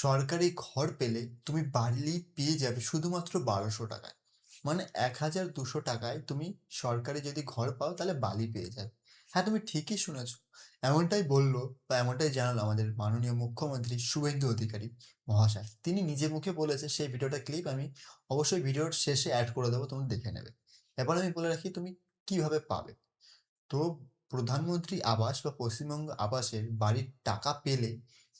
সরকারি ঘর পেলে তুমি বার্লি পেয়ে যাবে শুধুমাত্র 1200 টাকায়। মানে 1200 টাকায় তুমি সরকারি যদি ঘর পাও তাহলে বালি পেয়ে যাবে। হ্যাঁ, তুমি ঠিকই শুনেছো। এমনটাই বললো বা এমনটাই জানালো আমাদের মাননীয় মুখ্যমন্ত্রী শুভেন্দু অধিকারী মহাশয়। তিনি নিজে মুখে বলেছে, সেই ভিডিওটা ক্লিপ আমি অবশ্যই ভিডিওর শেষে অ্যাড করে দেবো, তুমি দেখে নেবে। এবার আমি বলে রাখি তুমি কিভাবে পাবে। তো প্রধানমন্ত্রী আবাস বা পশ্চিমবঙ্গ আবাসের বাড়ির টাকা পেলে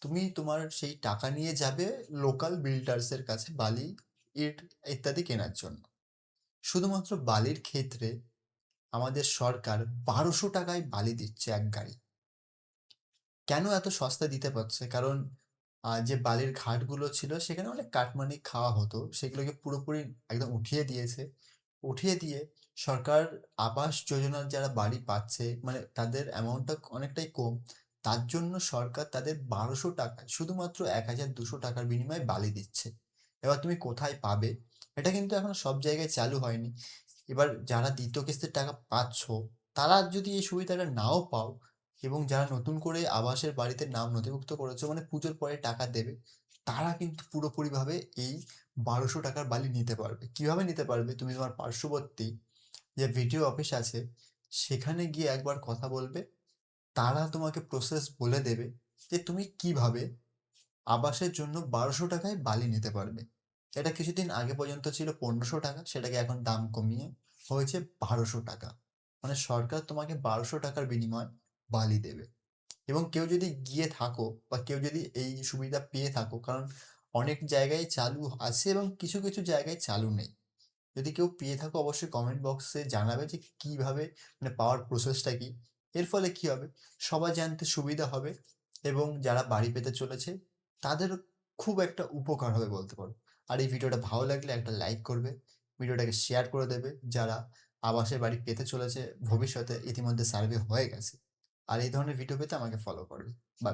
তুমি তোমার সেই টাকা নিয়ে যাবে লোকাল বিল্ডার্সের কাছে বালি, ইট ইত্যাদি কেনার জন্য। শুধুমাত্র বালির ক্ষেত্রে আমাদের সরকার 1200 টাকায় বালি দিচ্ছে এক গাড়ি। কেন এত সস্তা দিতে পারছে? কারণ যে বালির ঘাটগুলো ছিল সেখানে অনেক কাটমানি খাওয়া হতো, সেগুলোকে পুরোপুরি একদম উঠিয়ে দিয়েছে। উঠিয়ে দিয়ে সরকার আবাস যোজনার যারা বাড়ি পাচ্ছে, মানে তাদের অ্যামাউন্টটা অনেকটাই কম। তার জন্য সরকার তাদের 1200 টাকায় শুধুমাত্র 1200 টাকার বিনিময়ে বালি দিচ্ছে। এবার তুমি কোথায় পাবে? এটা কিন্তু এখনো সব জায়গায় চালু হয়নি। এবার যারা দ্বিতীয় কিস্তির টাকা পাচ্ছ, তারা যদি এই সুবিধাটা নাও পাও এবং যারা নতুন করে আবাসের বাড়িতে নাম নথিভুক্ত করেছো, মানে পুজোর পরে টাকা দেবে, তারা কিন্তু পুরোপুরিভাবে এই 1200 টাকার বালি নিতে পারবে। কিভাবে নিতে পারবে? তুমি তোমার পার্শ্ববর্তী যে ভিডিও অফিস আছে সেখানে গিয়ে একবার কথা বলবে। তারা তোমাকে প্রসেস বলে দেবে যে তুমি কিভাবে আবাসের জন্য 1200 টাকায় বালি নিতে পারবে। এটা কিছুদিন আগে পর্যন্ত ছিল 1500 টাকা, সেটাকে এখন দাম কমিয়ে হয়েছে 1200 টাকা। মানে সরকার তোমাকে 1200 টাকার বিনিময়ে বালি দেবে। এবং কেউ যদি গিয়ে থাকো বা কেউ যদি এই সুবিধা পেয়ে থাকো, কারণ অনেক জায়গায় চালু আছে এবং কিছু কিছু জায়গায় চালু নেই। যদি কেউ পেয়ে থাকো অবশ্যই কমেন্ট বক্সে জানাবে যে কিভাবে, মানে পাওয়ার প্রসেসটা কি। এর ফলে কি হবে, সবাই জানতে সুবিধা হবে এবং যারা বাড়ি পেতে চলেছে তাদের খুব একটা উপকার হবে বলতে পারো। আর এই ভিডিওটা ভালো লাগলে একটা লাইক করবে, ভিডিওটাকে শেয়ার করে দেবে যারা আবাসের বাড়ি পেতে চলেছে ভবিষ্যতে, ইতিমধ্যে সার্ভে হয়ে গেছে। আর এই ধরনের ভিডিও পেতে আমাকে ফলো করবে। বা